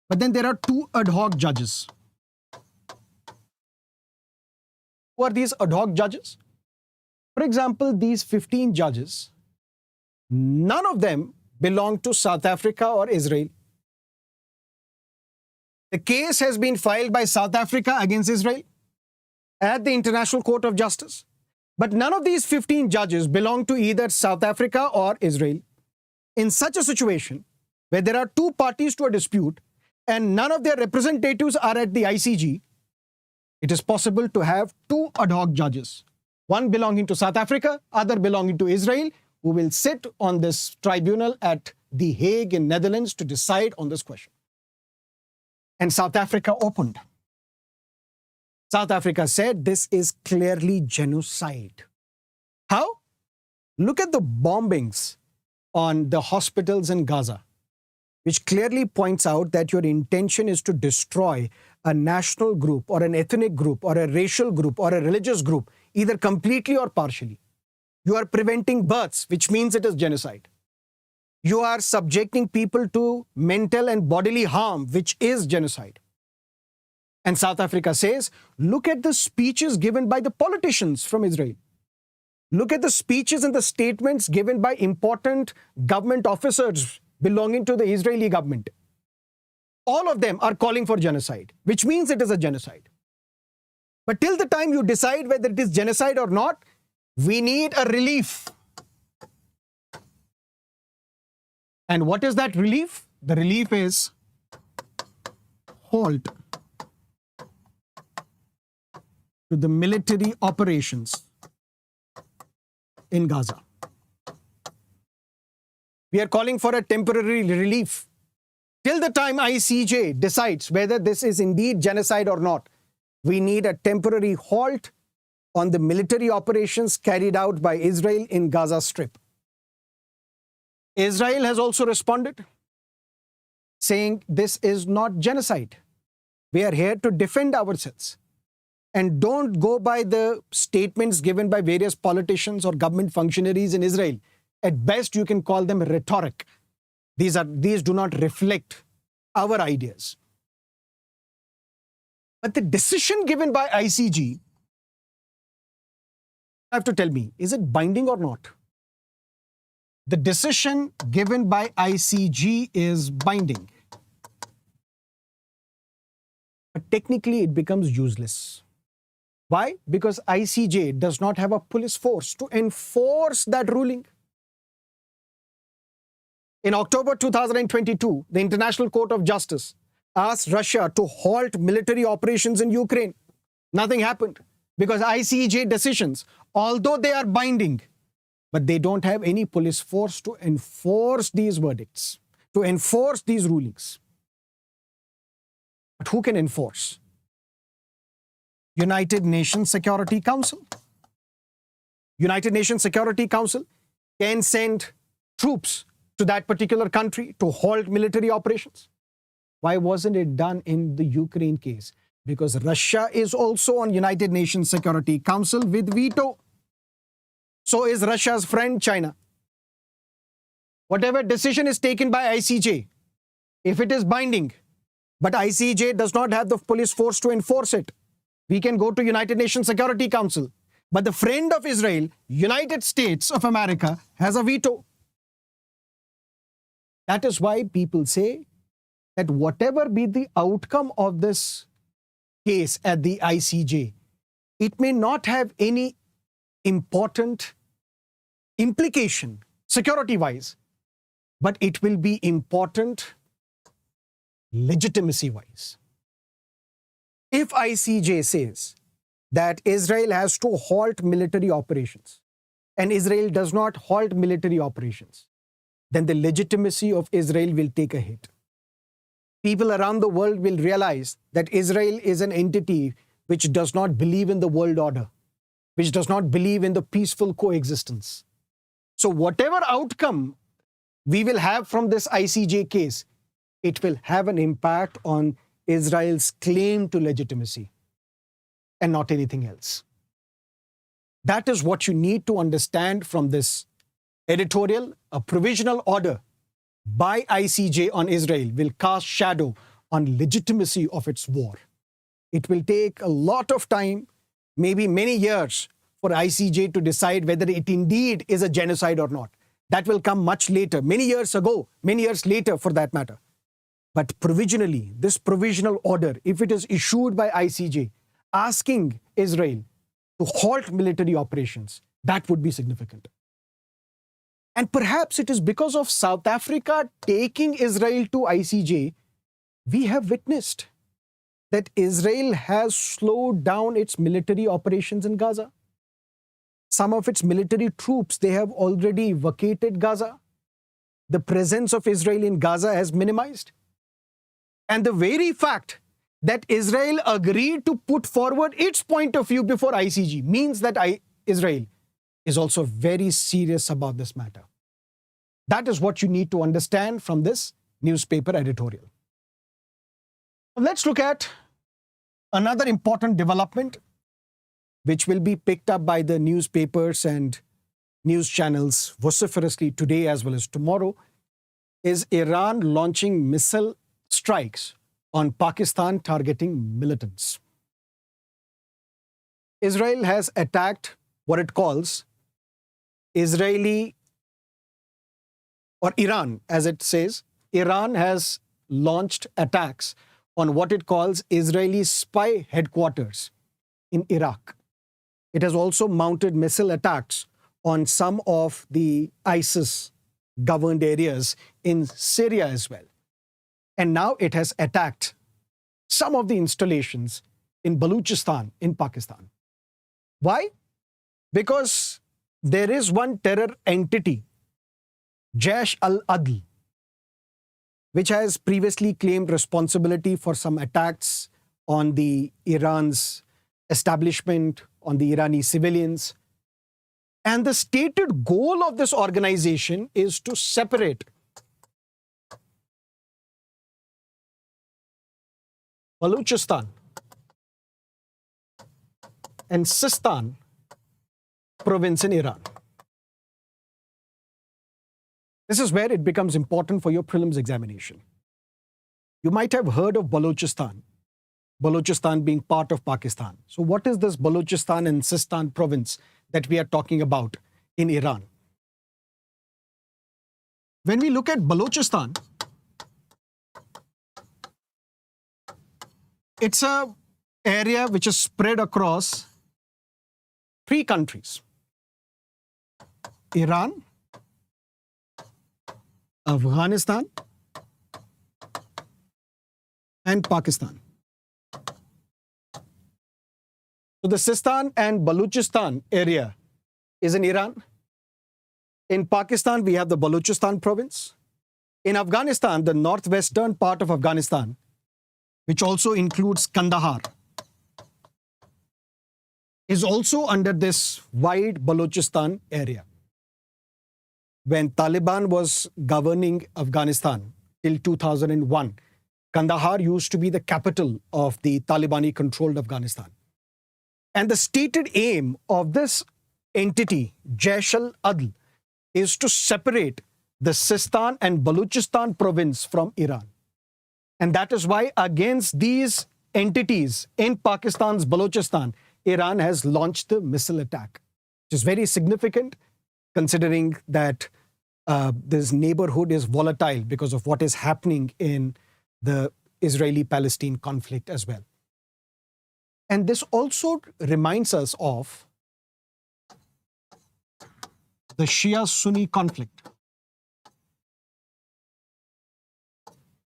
But then there are 2 ad hoc judges. Who are these ad hoc judges? For example, these 15 judges, none of them belong to South Africa or Israel. The case has been filed by South Africa against Israel at the International Court of Justice. But none of these 15 judges belong to either South Africa or Israel. In such a situation, where there are 2 parties to a dispute and none of their representatives are at the ICJ, it is possible to have 2 ad hoc judges, one belonging to South Africa, other belonging to Israel, who will sit on this tribunal at The Hague in Netherlands to decide on this question. And South Africa opened. South Africa said this is clearly genocide. How? Look at the bombings on the hospitals in Gaza, which clearly points out that your intention is to destroy a national group or an ethnic group or a racial group or a religious group, either completely or partially. You are preventing births, which means it is genocide. You are subjecting people to mental and bodily harm, which is genocide. And South Africa says, look at the speeches given by the politicians from Israel. Look at the speeches and the statements given by important government officers belonging to the Israeli government. All of them are calling for genocide, which means it is a genocide. But till the time you decide whether it is genocide or not, we need a relief. And what is that relief? The relief is halt to the military operations in Gaza. We are calling for a temporary relief. Till the time ICJ decides whether this is indeed genocide or not, we need a temporary halt on the military operations carried out by Israel in Gaza Strip. Israel has also responded, saying this is not genocide. We are here to defend ourselves. And don't go by the statements given by various politicians or government functionaries in Israel. At best, you can call them rhetoric. These do not reflect our ideas. But the decision given by ICJ have to tell me, is it binding or not? The decision given by ICJ is binding. But technically, it becomes useless. Why? Because ICJ does not have a police force to enforce that ruling. In October 2022, the International Court of Justice asked Russia to halt military operations in Ukraine. Nothing happened because ICJ decisions, although they are binding, but they don't have any police force to enforce these verdicts, to enforce these rulings. But who can enforce? United Nations Security Council. United Nations Security Council can send troops to that particular country to halt military operations. Why wasn't it done in the Ukraine case? Because Russia is also on United Nations Security Council with veto. So is Russia's friend China. Whatever decision is taken by ICJ, if it is binding, but ICJ does not have the police force to enforce it, we can go to United Nations Security Council. But the friend of Israel, United States of America, has a veto. That is why people say that whatever be the outcome of this case at the ICJ, it may not have any important implication security-wise, but it will be important legitimacy-wise. If ICJ says that Israel has to halt military operations and Israel does not halt military operations, then the legitimacy of Israel will take a hit. People around the world will realize that Israel is an entity which does not believe in the world order, which does not believe in the peaceful coexistence. So whatever outcome we will have from this ICJ case, it will have an impact on Israel's claim to legitimacy and not anything else. That is what you need to understand from this editorial. A provisional order by ICJ on Israel will cast shadow on legitimacy of its war. It will take a lot of time, maybe many years, for ICJ to decide whether it indeed is a genocide or not. That will come much later, many years later for that matter. But provisionally, this provisional order, if it is issued by ICJ, asking Israel to halt military operations, that would be significant. And perhaps it is because of South Africa taking Israel to ICJ, we have witnessed that Israel has slowed down its military operations in Gaza. Some of its military troops, they have already vacated Gaza. The presence of Israel in Gaza has minimized. And the very fact that Israel agreed to put forward its point of view before ICJ means that Israel is also very serious about this matter. That is what you need to understand from this newspaper editorial. Let's look at another important development which will be picked up by the newspapers and news channels vociferously today as well as tomorrow, is Iran launching missile strikes on Pakistan targeting militants. Israel has attacked what it calls Israeli, or Iran, as it says, Iran has launched attacks on what it calls Israeli spy headquarters in Iraq. It has also mounted missile attacks on some of the ISIS-governed areas in Syria as well. And now it has attacked some of the installations in Balochistan in Pakistan. Why? Because there is one terror entity, Jaish al-Adl, which has previously claimed responsibility for some attacks on the Iran's establishment, on the Irani civilians. And the stated goal of this organization is to separate Balochistan and Sistan province in Iran. This is where it becomes important for your prelims examination. You might have heard of Balochistan being part of Pakistan. So what is this Balochistan and Sistan province that we are talking about in Iran. When we look at Balochistan, it's an area which is spread across 3 countries: Iran, Afghanistan, and Pakistan. So the Sistan and Balochistan area is in Iran. In Pakistan, we have the Balochistan province. In Afghanistan, the northwestern part of Afghanistan, which also includes Kandahar, is also under this wide Balochistan area. When Taliban was governing Afghanistan till 2001, Kandahar used to be the capital of the Taliban-controlled Afghanistan. And the stated aim of this entity, Jaish al-Adl, is to separate the Sistan and Balochistan province from Iran. And that is why against these entities in Pakistan's Balochistan, Iran has launched the missile attack, which is very significant considering that this neighborhood is volatile because of what is happening in the Israeli-Palestine conflict as well. And this also reminds us of the Shia-Sunni conflict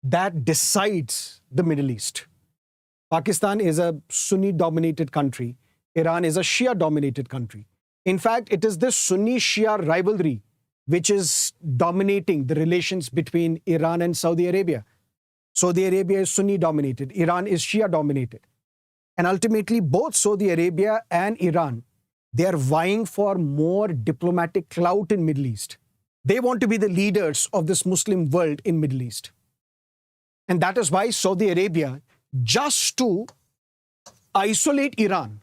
that decides the Middle East. Pakistan is a Sunni-dominated country. Iran is a Shia-dominated country. In fact, it is this Sunni-Shia rivalry which is dominating the relations between Iran and Saudi Arabia. Saudi Arabia is Sunni-dominated. Iran is Shia-dominated. And ultimately, both Saudi Arabia and Iran, they are vying for more diplomatic clout in Middle East. They want to be the leaders of this Muslim world in Middle East. And that is why Saudi Arabia, just to isolate Iran,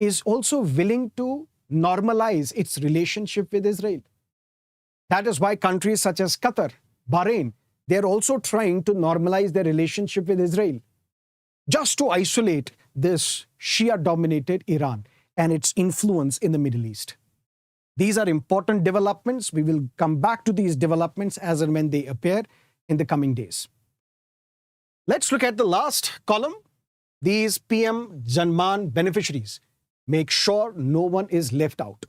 is also willing to normalize its relationship with Israel. That is why countries such as Qatar, Bahrain, they are also trying to normalize their relationship with Israel, just to isolate this Shia-dominated Iran and its influence in the Middle East. These are important developments. We will come back to these developments as and when they appear in the coming days. Let's look at the last column. These PM-JANMAN beneficiaries. Make sure no one is left out.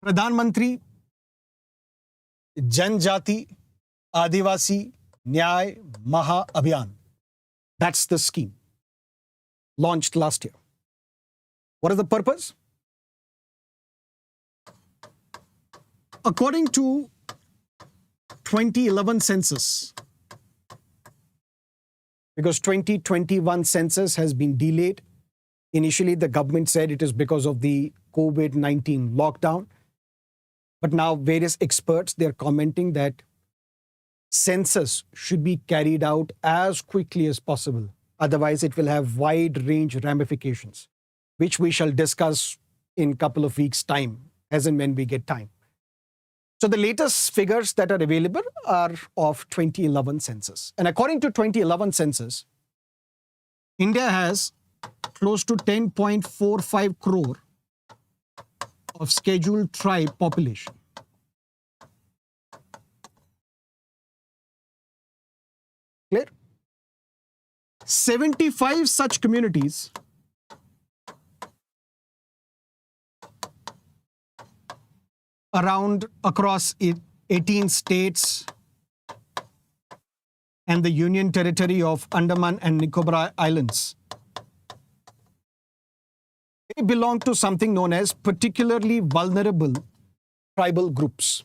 Pradhan Mantri Janjati Adivasi Nyay Maha Abhiyan. That's the scheme launched last year. What is the purpose? According to 2011 census, because 2021 census has been delayed. Initially, the government said it is because of the COVID-19 lockdown. But now various experts, they're commenting that census should be carried out as quickly as possible. Otherwise, it will have wide range ramifications, which we shall discuss in a couple of weeks' time, as and when we get time. So the latest figures that are available are of 2011 census. And according to 2011 census, India has close to 10.45 crore of scheduled tribe population. Clear? 75 such communities across 18 states and the Union Territory of Andaman and Nicobar Islands. They belong to something known as particularly vulnerable tribal groups.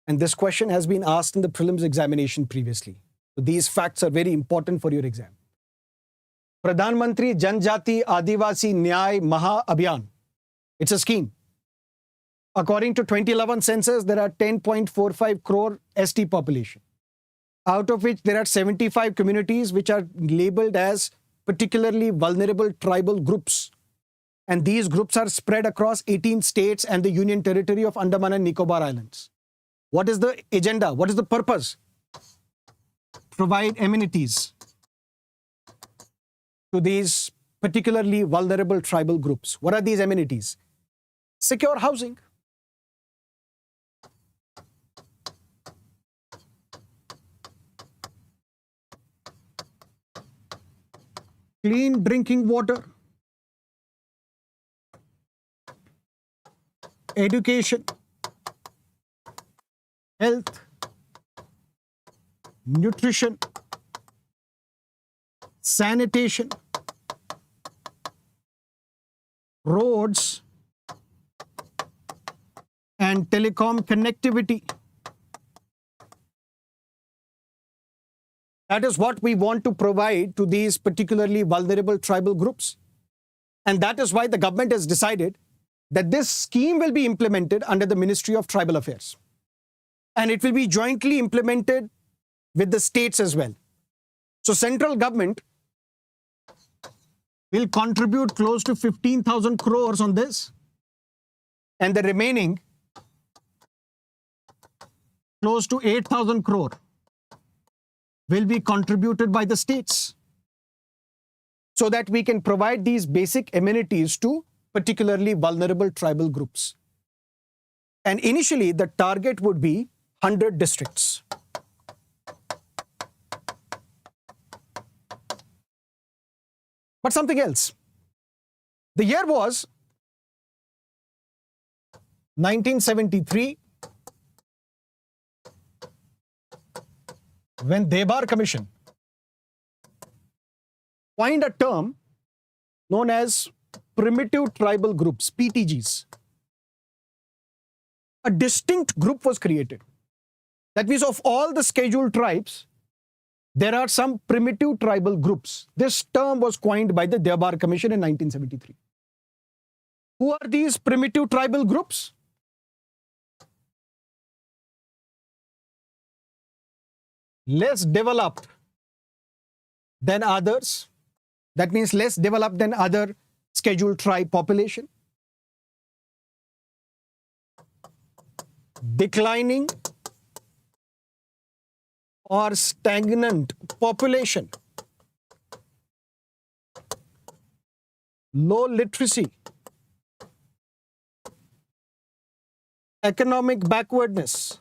And this question has been asked in the prelims examination previously. So these facts are very important for your exam. Pradhan Mantri Janjati Adivasi Nyay Maha Abhiyan. It's a scheme. According to 2011 census, there are 10.45 crore ST population, out of which there are 75 communities which are labeled as particularly vulnerable tribal groups. And these groups are spread across 18 states and the Union Territory of Andaman and Nicobar Islands. What is the agenda? What is the purpose? Provide amenities to these particularly vulnerable tribal groups. What are these amenities? Secure housing, clean drinking water, education, health, nutrition, sanitation, roads, and telecom connectivity. That is what we want to provide to these particularly vulnerable tribal groups. And that is why the government has decided that this scheme will be implemented under the Ministry of Tribal Affairs. And it will be jointly implemented with the states as well. So central government will contribute close to 15,000 crores on this, and the remaining close to 8,000 crore will be contributed by the states, so that we can provide these basic amenities to particularly vulnerable tribal groups. And initially, the target would be 100 districts. But something else. The year was 1973, when Debar Commission coined a term known as primitive tribal groups, PTGs. A distinct group was created. That means of all the scheduled tribes, there are some primitive tribal groups. This term was coined by the Debar Commission in 1973. Who are these primitive tribal groups? Less developed than others. That means less developed than other scheduled tribe population. Declining or stagnant population. Low literacy. Economic backwardness.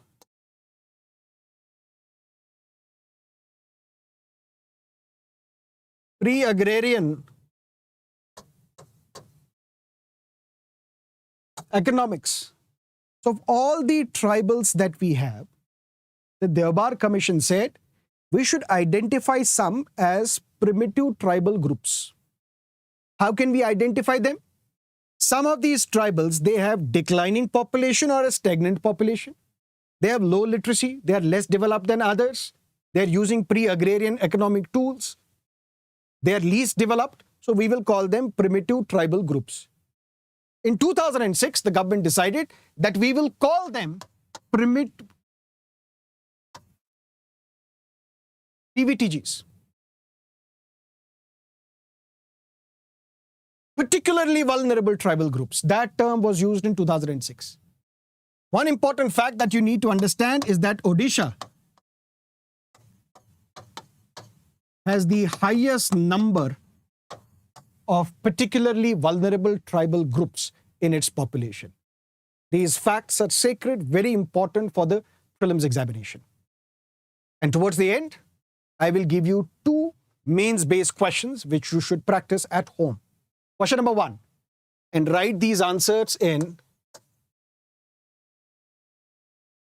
Pre-agrarian economics. So of all the tribals that we have, the Debar Commission said we should identify some as primitive tribal groups. How can we identify them? Some of these tribals, they have declining population or a stagnant population. They have low literacy. They are less developed than others. They are using pre-agrarian economic tools. They are least developed. So we will call them primitive tribal groups. In 2006, the government decided that we will call them PVTGs. Particularly vulnerable tribal groups. That term was used in 2006. One important fact that you need to understand is that Odisha has the highest number of particularly vulnerable tribal groups in its population. These facts are sacred, very important for the prelims examination. And towards the end, I will give you 2 mains-based questions which you should practice at home. Question number 1, and write these answers in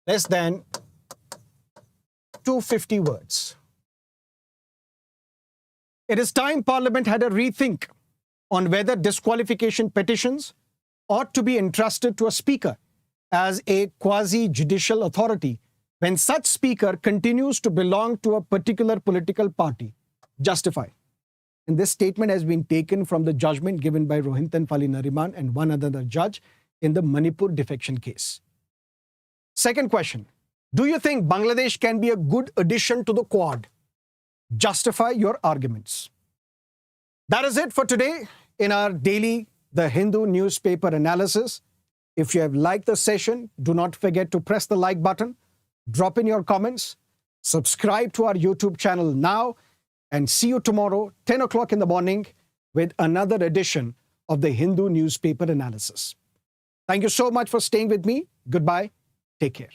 less than 250 words. It is time Parliament had a rethink on whether disqualification petitions ought to be entrusted to a speaker as a quasi-judicial authority when such speaker continues to belong to a particular political party. Justify. And this statement has been taken from the judgment given by Rohinton Fali Nariman and one other judge in the Manipur defection case. Second question. Do you think Bangladesh can be a good addition to the Quad? Justify your arguments. That is it for today in our daily The Hindu newspaper analysis. If you have liked the session, do not forget to press the like button, drop in your comments, subscribe to our YouTube channel now, and see you tomorrow, 10 o'clock in the morning, with another edition of the Hindu newspaper analysis. Thank you so much for staying with me. Goodbye. Take care.